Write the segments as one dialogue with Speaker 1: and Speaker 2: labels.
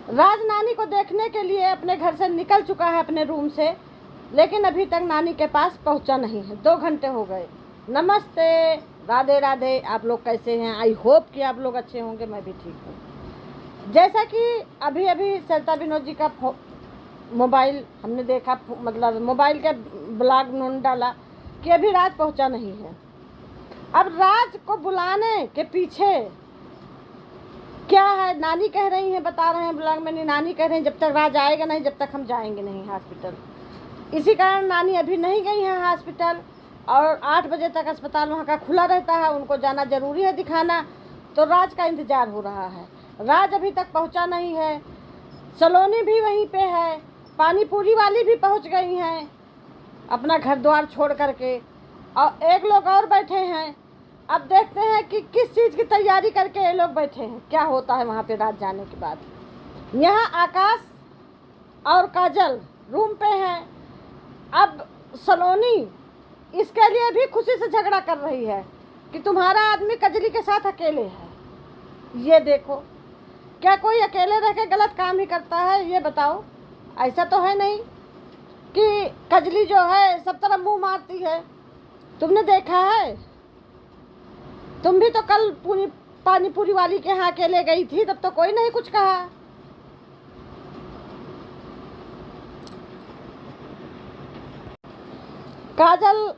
Speaker 1: राज नानी को देखने के लिए अपने घर से निकल चुका है अपने रूम से, लेकिन अभी तक नानी के पास पहुंचा नहीं है। 2 घंटे हो गए। नमस्ते, राधे राधे। आप लोग कैसे हैं? आई होप कि आप लोग अच्छे होंगे। मैं भी ठीक हूँ। जैसा कि अभी अभी सरिता विनोद जी का मोबाइल हमने देखा, मतलब मोबाइल के ब्लॉग उन्होंने डाला कि अभी राज पहुंचा नहीं है। अब राज को बुलाने के पीछे क्या है? नानी कह रही हैं, बता रहे हैं ब्लॉग में, नानी कह रही हैं जब तक राज आएगा नहीं जब तक हम जाएंगे नहीं हॉस्पिटल। इसी कारण नानी अभी नहीं गई हैं हॉस्पिटल, और 8 बजे तक अस्पताल वहाँ का खुला रहता है, उनको जाना ज़रूरी है दिखाना। तो राज का इंतज़ार हो रहा है। राज अभी तक पहुँचा नहीं है। सलोनी भी वहीं पे है, पानी पूरी वाली भी पहुँच गई हैं अपना घर द्वार छोड़ करके, और एक लोग और बैठे हैं। अब देखते हैं कि किस चीज़ की तैयारी करके ये लोग बैठे हैं, क्या होता है वहाँ पे रात जाने के बाद। यहाँ आकाश और काजल रूम पे हैं। अब सलोनी इसके लिए भी खुशी से झगड़ा कर रही है कि तुम्हारा आदमी कजली के साथ अकेले है। ये देखो, क्या कोई अकेले रह के गलत काम ही करता है? ये बताओ। ऐसा तो है नहीं कि कजली जो है सब तरफ मुँह मारती है। तुमने देखा है, तुम भी तो कल पानी पूरी वाली के यहाँ अकेले गई थी, तब तो कोई नहीं कुछ कहा। काजल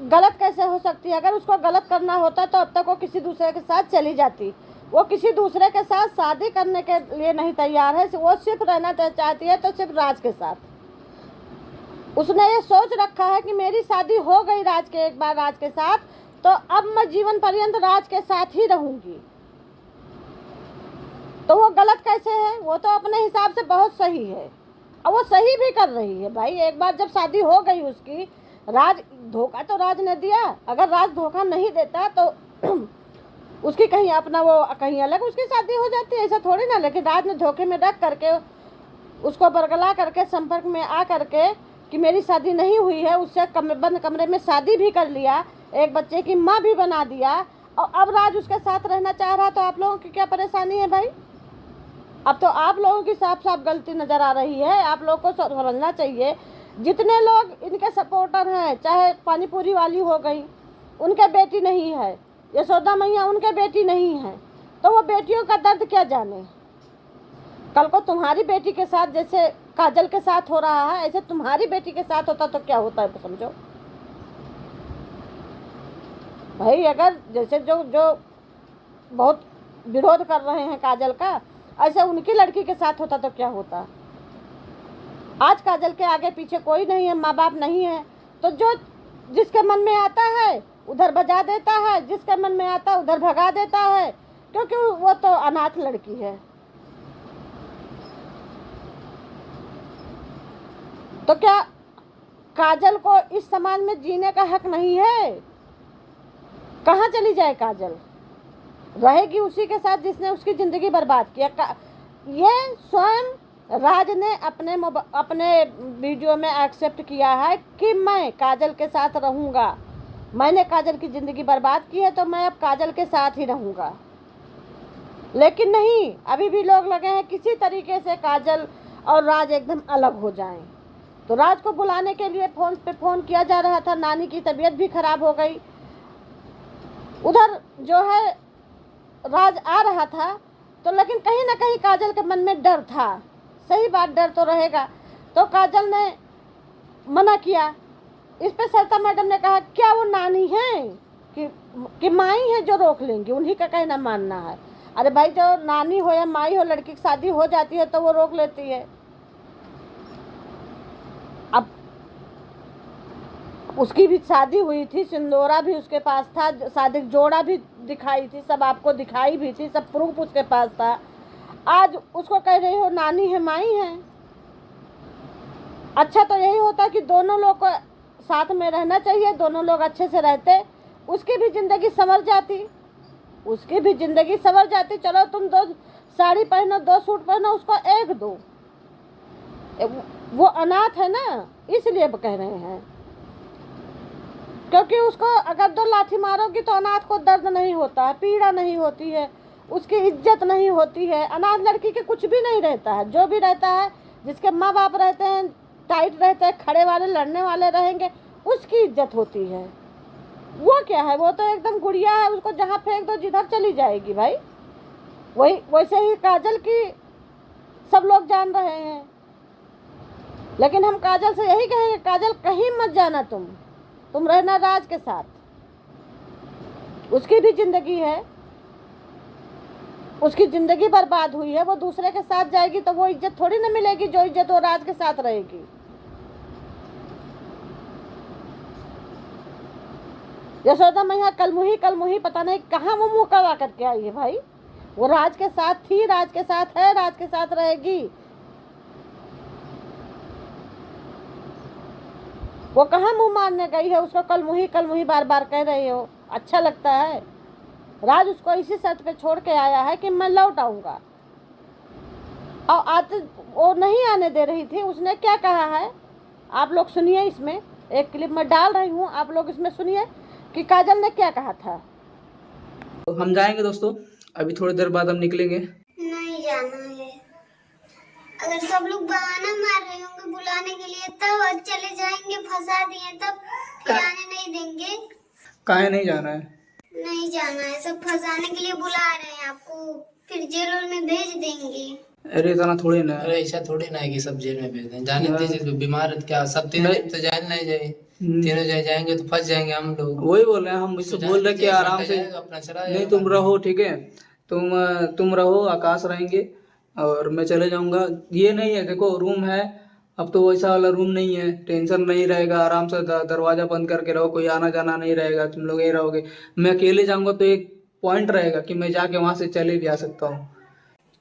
Speaker 1: गलत कैसे हो सकती है? अगर उसको गलत करना होता तो अब तक वो किसी दूसरे के साथ चली जाती। वो किसी दूसरे के साथ शादी करने के लिए नहीं तैयार है, वो सिर्फ रहना चाहती है तो सिर्फ राज के साथ। उसने ये सोच रखा है कि मेरी शादी हो गई राज के एक बार राज के साथ, तो अब मैं जीवन पर्यंत राज के साथ ही रहूंगी। तो वो गलत कैसे है? वो तो अपने हिसाब से बहुत सही है, और वो सही भी कर रही है। भाई एक बार जब शादी हो गई उसकी, राज धोखा तो राज ने दिया। अगर राज धोखा नहीं देता तो उसकी कहीं अपना वो कहीं अलग उसकी शादी हो जाती है, ऐसा थोड़ी ना। लेकिन राज ने धोखे में रख करके उसको बरगला करके संपर्क में आ करके कि मेरी शादी नहीं हुई है, उससे बंद कमरे में शादी भी कर लिया, एक बच्चे की माँ भी बना दिया, और अब राज उसके साथ रहना चाह रहा। तो आप लोगों की क्या परेशानी है भाई? अब तो आप लोगों की साफ साफ गलती नज़र आ रही है। आप लोग को समझना चाहिए, जितने लोग इनके सपोर्टर हैं, चाहे पानीपुरी वाली हो गई, उनके बेटी नहीं है, यशोदा मैया उनके बेटी नहीं है, तो वो बेटियों का दर्द क्या जाने। कल को तुम्हारी बेटी के साथ जैसे काजल के साथ हो रहा है, ऐसे तुम्हारी बेटी के साथ होता तो क्या होता है, तो समझो भाई। अगर जैसे जो बहुत विरोध कर रहे हैं काजल का, ऐसे उनकी लड़की के साथ होता तो क्या होता। आज काजल के आगे पीछे कोई नहीं है, माँ बाप नहीं है, तो जो जिसके मन में आता है उधर बजा देता है, जिसके मन में आता है उधर भगा देता है, क्योंकि वो तो अनाथ लड़की है। तो क्या काजल को इस समाज में जीने का हक नहीं है? कहाँ चली जाए काजल? रहेगी उसी के साथ जिसने उसकी ज़िंदगी बर्बाद किया। ये स्वयं राज ने अपने वीडियो में एक्सेप्ट किया है कि मैं काजल के साथ रहूँगा। मैंने काजल की ज़िंदगी बर्बाद की है तो मैं अब काजल के साथ ही रहूँगा। लेकिन नहीं, अभी भी लोग लगे हैं किसी तरीके से काजल और राज एकदम अलग हो जाएं। तो राज को बुलाने के लिए फ़ोन पे फ़ोन किया जा रहा था। नानी की तबीयत भी ख़राब हो गई। उधर जो है राज आ रहा था, तो लेकिन कहीं ना कहीं काजल के मन में डर था। सही बात, डर तो रहेगा। तो काजल ने मना किया। इस पे सरिता मैडम ने कहा क्या वो नानी है कि माई है जो रोक लेंगी, उन्हीं का कहना मानना है। अरे भाई, जो नानी हो या माई हो, लड़की की शादी हो जाती है तो वो रोक लेती है। अब उसकी भी शादी हुई थी, सिंदूरा भी उसके पास था, शादी जोड़ा भी दिखाई थी, सब आपको दिखाई भी थी, सब प्रूफ उसके पास था। आज उसको कह रही हो नानी है माई है। अच्छा तो यही होता कि दोनों लोग को साथ में रहना चाहिए, दोनों लोग अच्छे से रहते, उसकी भी ज़िंदगी संवर जाती, उसकी भी ज़िंदगी संवर जाती। चलो तुम 2 साड़ी पहनो, 2 सूट पहनो, उसको एक दो। वो अनाथ है ना, इसलिए कह रहे हैं, क्योंकि उसको अगर 2 लाठी मारोगी तो अनाथ को दर्द नहीं होता है, पीड़ा नहीं होती है। उसकी इज्जत नहीं होती है। अनाथ लड़की के कुछ भी नहीं रहता है, जो भी रहता है जिसके माँ बाप रहते हैं, टाइट रहते हैं, खड़े वाले लड़ने वाले रहेंगे, उसकी इज्जत होती है। वो क्या है, वो तो एकदम गुड़िया है, उसको जहाँ फेंक दो जिधर चली जाएगी भाई। वही वैसे ही काजल की सब लोग जान रहे हैं, लेकिन हम काजल से यही कहेंगे, काजल कहीं मत जाना, तुम रहना राज के साथ। उसकी भी जिंदगी है, उसकी जिंदगी बर्बाद हुई है, वो दूसरे के साथ जाएगी तो वो इज्जत थोड़ी ना मिलेगी जो इज्जत वो राज के साथ रहेगी। यशोदा मैया कलमुही पता नहीं कहाँ वो मुंह करा करके आई है भाई। वो राज के साथ थी, राज के साथ है, राज के साथ रहेगी। वो कहाँ मुंह मारने गई है, उसको कलमुही बार बार कह रही हो, अच्छा लगता है? राज उसको इसी शर्त पे छोड़ के आया है कि मैं लौट आऊंगा, और आते वो नहीं आने दे रही थी। उसने क्या कहा है आप लोग सुनिए, इसमें एक क्लिप में डाल रही हूँ, आप लोग इसमें सुनिए कि काजल ने क्या कहा था।
Speaker 2: तो हम जाएंगे दोस्तों, अभी थोड़ी देर बाद हम निकलेंगे।
Speaker 3: नहीं जाना है। अगर सब लोग बहाना मार रहे होंगे बुलाने के लिए तब आज चले जाएंगे, फंसा दिए तब फिर आने नहीं देंगे।
Speaker 2: काहे नहीं जाना है?
Speaker 3: नहीं जाना है, सब फंसाने के लिए बुला रहे हैं आपको, फिर जेल में भेज देंगे।
Speaker 2: अरे इतना थोड़ी ना,
Speaker 4: अरे ऐसा थोड़ी ना है कि सब जेल में भेज दें। जाने दीजिए, तो बीमार है क्या, सब तीनों तो जेल नहीं जाए, तीनों जाएंगे तो फंस जाएंगे हम लोग।
Speaker 2: वही बोल रहे हैं हम, इससे बोल रहे कि आराम से
Speaker 4: अपना चला
Speaker 2: नहीं, तुम रहो, ठीक है, तुम रहो, आकाश रहेंगे और मैं चले जाऊंगा। ये नहीं है, देखो रूम है, अब तो वैसा वाला रूम नहीं है, टेंशन नहीं रहेगा, आराम से दरवाजा बंद करके रहो, कोई आना जाना नहीं रहेगा, तुम लोग यही रहोगे। मैं अकेले जाऊंगा तो एक पॉइंट रहेगा कि मैं जाके वहां से चले भी आ सकता हूँ।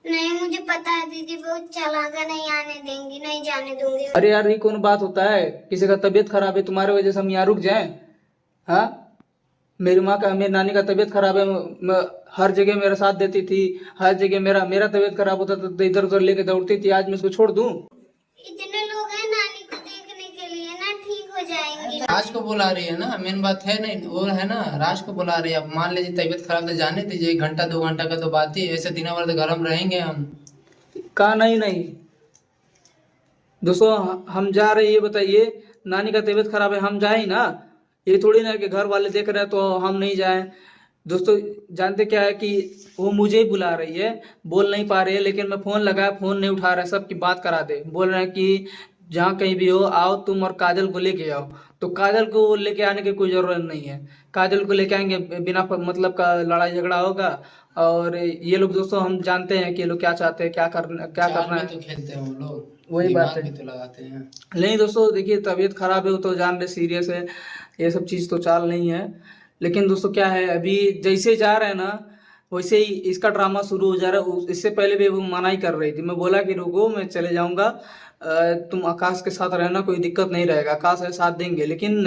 Speaker 3: नहीं मुझे पता है दीदी बहुत चालाक है, नहीं आने देंगी, नहीं जाने दूंगी।
Speaker 2: अरे यार ये कौन बात होता है, किसी का तबीयत खराब है तुम्हारे वजह से हम यहाँ रुक जाएं? हाँ, मेरी नानी का तबीयत खराब है, हर जगह मेरा साथ देती थी, हर जगह मेरा तबीयत खराब होता था तो इधर उधर लेके दौड़ती थी, आज मैं इसको छोड़ दूं?
Speaker 3: इतने लोग हैं नानी को देखने के लिए ना, ठीक हो जाएंगी।
Speaker 4: राज को बुला रही है ना, मेन बात है नहीं वो है ना, राज को बुला रही है। अब मान लीजिए तबीयत खराब तो जाने दीजिए, 1 घंटा 2 घंटा का तो बात ही है, ऐसे दिन भर तो घर में रहेंगे हम।
Speaker 2: कहा नहीं दोस्तों, हम जा रहे हैं, ये बताइए, नानी का तबीयत खराब है, हम जाए ना, ये थोड़ी ना कि घर वाले देख रहे हैं तो हम नहीं जाए। दोस्तों जानते क्या है कि वो मुझे ही बुला रही है, बोल नहीं पा रही है, लेकिन मैं फोन लगाया, फोन नहीं उठा रहा है, सबकी बात करा दे, बोल रहे हैं कि जहाँ कहीं भी हो आओ तुम और काजल को लेके आओ। तो काजल को लेके आने की कोई जरूरत नहीं है, काजल को लेके आएंगे बिना मतलब का लड़ाई झगड़ा होगा। और ये लोग दोस्तों हम जानते हैं कि ये लोग क्या चाहते हैं, क्या करना है,
Speaker 4: तो खेलते हैं वो लोग,
Speaker 2: वही बात है,
Speaker 4: तो लगाते हैं।
Speaker 2: नहीं दोस्तों देखिए, तबीयत खराब है वो तो जान रहे, सीरियस है, ये सब चीज़ तो चाल नहीं है। लेकिन दोस्तों क्या है, अभी जैसे जा रहे हैं ना वैसे ही इसका ड्रामा शुरू हो जा रहा है। इससे पहले भी वो मना ही कर रही थी, मैं बोला कि रुको मैं चले जाऊंगा, तुम आकाश के साथ रहना, कोई दिक्कत नहीं रहेगा, आकाश है साथ देंगे, लेकिन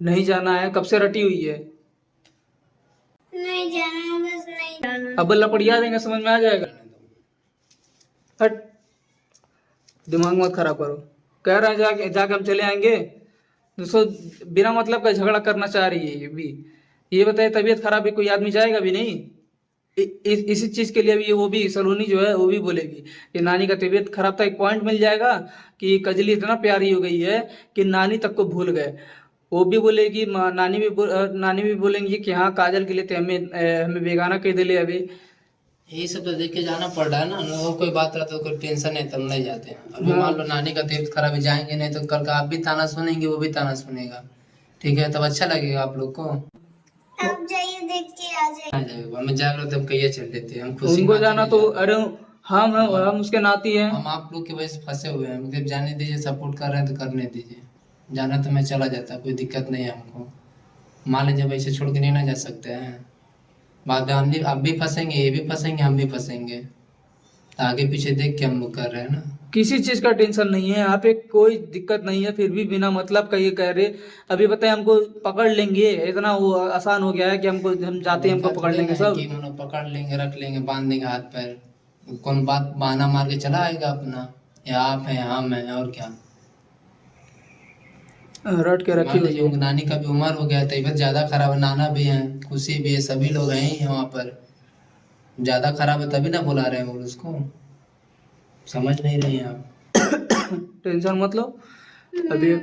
Speaker 2: नहीं जाना है, कब से रटी हुई है।
Speaker 3: नहीं जाना, बस नहीं जाना।
Speaker 2: अब लपड़िया देंगे, समझ में आ जाएगा। हट, दिमाग मत खराब करो, कह रहे हैं जाके हम चले आएंगे। दोस्तों बिना मतलब का झगड़ा करना चाह रही है ये भी। ये बताए तबीयत खराब है, कोई आदमी जाएगा भी नहीं। इसी चीज के लिए भी वो भी सलोनी जो है वो भी बोलेगी कि नानी का तबीयत खराब था, एक पॉइंट मिल जाएगा कि कजली इतना प्यारी हो गई है कि नानी तक को भूल गए। वो भी बोलेगी, नानी भी बोलेंगी कि हाँ काजल के लिए तो हमें बेगाना कह दिले अभी।
Speaker 4: यही सब तो देख के जाना पड़ रहा है ना, और कोई बात रहता तो कोई टेंशन नहीं, तब नहीं जाते हैं। अभी मान लो नानी का तबीयत खराब है, जाएंगे नहीं तो कल का आप भी ताना सुनेंगे, वो भी ताना सुनेगा, ठीक है, तब अच्छा लगेगा आप लोग को।
Speaker 3: आप जाइए देख के आ जाइए।
Speaker 4: हमें जागरूक हम कहिए चल देते हैं, हम खुशी
Speaker 2: उनको जाना तो अरे हम उसके नाती हैं,
Speaker 4: हम आप लोग की वजह से फंसे हुए हैं, मतलब जाने दीजिए, सपोर्ट कर रहे हैं तो करने दीजिए, जाना तो मैं चला जाता, कोई दिक्कत नहीं है हमको। मान लीजिए वैसे छोड़ के नहीं ना जा सकते हैं, बाद में आप भी फंसेंगे, ये भी फंसेंगे, हम भी फंसेंगे, तो आगे पीछे देख के हम लोग कर रहे हैं ना।
Speaker 2: किसी चीज का टेंशन नहीं है यहाँ पे, कोई दिक्कत नहीं है, फिर भी बिना मतलब का ये कह रहे। अभी बताए हमको पकड़ लेंगे, इतना वो आसान हो गया है कि हम जाते हैं हमको पकड़ लेंगे सब,
Speaker 4: पकड़ लेंगे, रख लेंगे, बांध देंगे हाथ पैर, कौन बात बहाना मार के चला आएगा अपना, या आप हैं हम हैं, और क्या।
Speaker 2: रट के रखी हुई है।
Speaker 4: नानी का भी उम्र हो गया, तबीयत ज्यादा खराब है, नाना भी है, खुशी भी है, सभी लोग हैं ही वहाँ पर, ज्यादा खराब है तभी ना बुला रहे हैं वो उसको, समझ नहीं रही हैं आप।
Speaker 2: टेंशन मत लो, अभी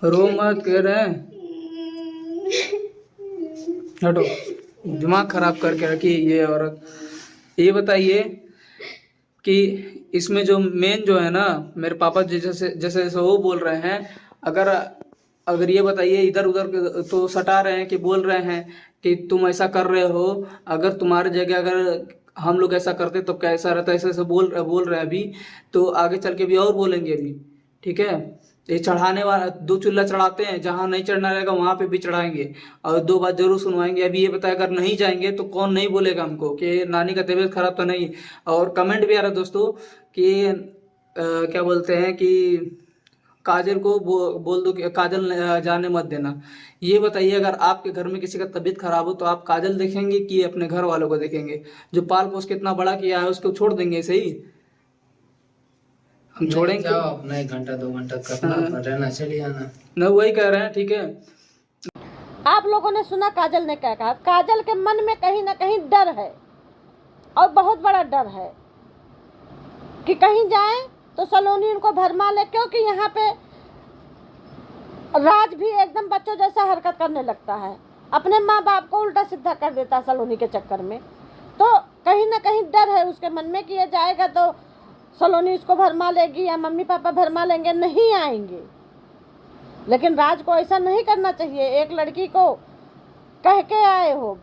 Speaker 2: रो मत, कह रहे हैं हटो, दिमाग खराब करके रखी ये औरत। ये बताइए कि इसमें जो मेन जो है ना, मेरे पापा जैसे जैसे जैसे वो बोल रहे हैं, अगर अगर ये बताइए, इधर उधर तो सटा रहे हैं कि बोल रहे हैं कि तुम ऐसा कर रहे हो, अगर तुम्हारी जगह अगर हम लोग ऐसा करते तो कैसा रहता, ऐसे ऐसे बोल रहे हैं अभी, तो आगे चल के भी और बोलेंगे अभी, ठीक है। ये चढ़ाने वाला, दो चूल्हा चढ़ाते हैं, जहाँ नहीं चढ़ना रहेगा वहां पे भी चढ़ाएंगे और दो बात जरूर सुनवाएंगे। अभी ये बताया, अगर नहीं जाएंगे तो कौन नहीं बोलेगा हमको कि नानी का तबीयत खराब तो नहीं। और कमेंट भी आ रहा है दोस्तों कि क्या बोलते हैं कि काजल को बोल दो कि काजल जाने मत देना। ये बताइए, अगर आपके घर में किसी का तबीयत खराब हो तो आप काजल देखेंगे कि अपने घर वालों को देखेंगे? जो पाल पोस के इतना बड़ा किया है उसको छोड़ देंगे सही? हम छोड़ेंगे?
Speaker 4: जाओ अपना 1 घंटा 2 घंटा करना, रहना चलिए आना।
Speaker 2: न वही कह रहे हैं, ठीक है।
Speaker 1: आप लोगों ने सुना काजल ने क्या कहा। काजल के मन में कहीं ना कहीं डर है, और बहुत बड़ा डर है कि कहीं जाए तो सलोनी उनको भरमा ले, क्योंकि यहाँ पे राज भी एकदम बच्चों जैसा हरकत करने लगता है, अपने माँ बाप को उल्टा सीधा कर देता है सलोनी के चक्कर में। तो कहीं ना कहीं डर है उसके मन में कि ये जाएगा तो सलोनी इसको भरमा लेगी या मम्मी पापा भरमा लेंगे, नहीं आएंगे। लेकिन राज को ऐसा नहीं करना चाहिए। एक लड़की को कह के आए हो,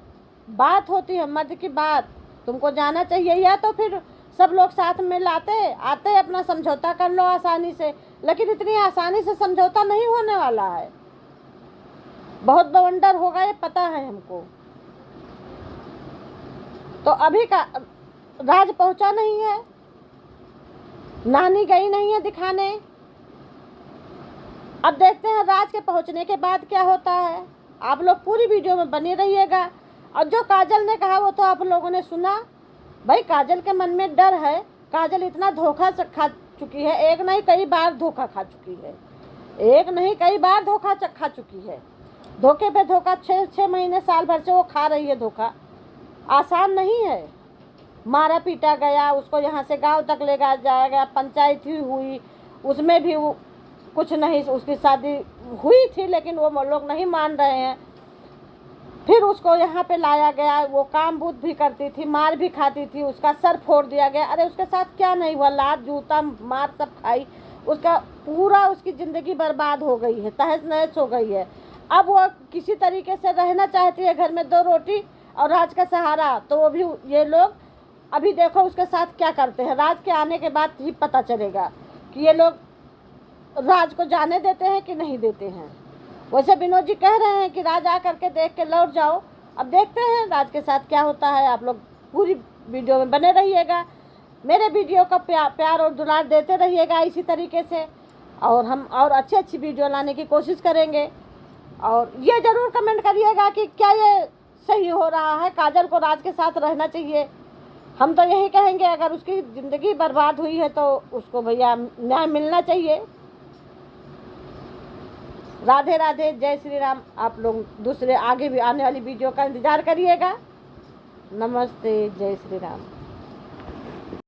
Speaker 1: बात होती है मर्द की बात, तुमको जाना चाहिए, या तो फिर सब लोग साथ में आते अपना समझौता कर लो आसानी से। लेकिन इतनी आसानी से समझौता नहीं होने वाला है, बहुत बवंडर होगा, ये पता है हमको। तो अभी का राज पहुंचा नहीं है, नानी गई नहीं है दिखाने। अब देखते हैं राज के पहुंचने के बाद क्या होता है। आप लोग पूरी वीडियो में बने रहिएगा। और जो काजल ने कहा वो तो आप लोगों ने सुना। भाई काजल के मन में डर है, काजल इतना धोखा खा चुकी है, एक नहीं कई बार धोखा खा चुकी है, एक नहीं कई बार धोखा खा चुकी है। धोखे पे धोखा 6 महीने साल भर से वो खा रही है धोखा। आसान नहीं है, मारा पीटा गया, उसको यहाँ से गांव तक ले जाया गया, पंचायत ही हुई, उसमें भी वो कुछ नहीं, उसकी शादी हुई थी लेकिन वो लोग नहीं मान रहे हैं। फिर उसको यहाँ पे लाया गया, वो काम बुद्ध भी करती थी, मार भी खाती थी, उसका सर फोड़ दिया गया। अरे उसके साथ क्या नहीं हुआ, लात जूता मार सब खाई, उसका पूरा उसकी ज़िंदगी बर्बाद हो गई है, तहस नहस हो गई है। अब वो किसी तरीके से रहना चाहती है, घर में 2 रोटी और राज का सहारा। तो वो भी ये लोग अभी देखो उसके साथ क्या करते हैं। राज के आने के बाद ही पता चलेगा कि ये लोग राज को जाने देते हैं कि नहीं देते हैं। वैसे विनोद जी कह रहे हैं कि राज आ करके देख के लौट जाओ। अब देखते हैं राज के साथ क्या होता है। आप लोग पूरी वीडियो में बने रहिएगा, मेरे वीडियो का प्यार और दुलार देते रहिएगा इसी तरीके से, और हम और अच्छी वीडियो लाने की कोशिश करेंगे। और ये ज़रूर कमेंट करिएगा कि क्या ये सही हो रहा है, काजल को राज के साथ रहना चाहिए। हम तो यही कहेंगे, अगर उसकी ज़िंदगी बर्बाद हुई है तो उसको भैया न्याय मिलना चाहिए। राधे राधे, जय श्री राम। आप लोग दूसरे आगे भी आने वाली वीडियो का इंतज़ार करिएगा। नमस्ते, जय श्री राम।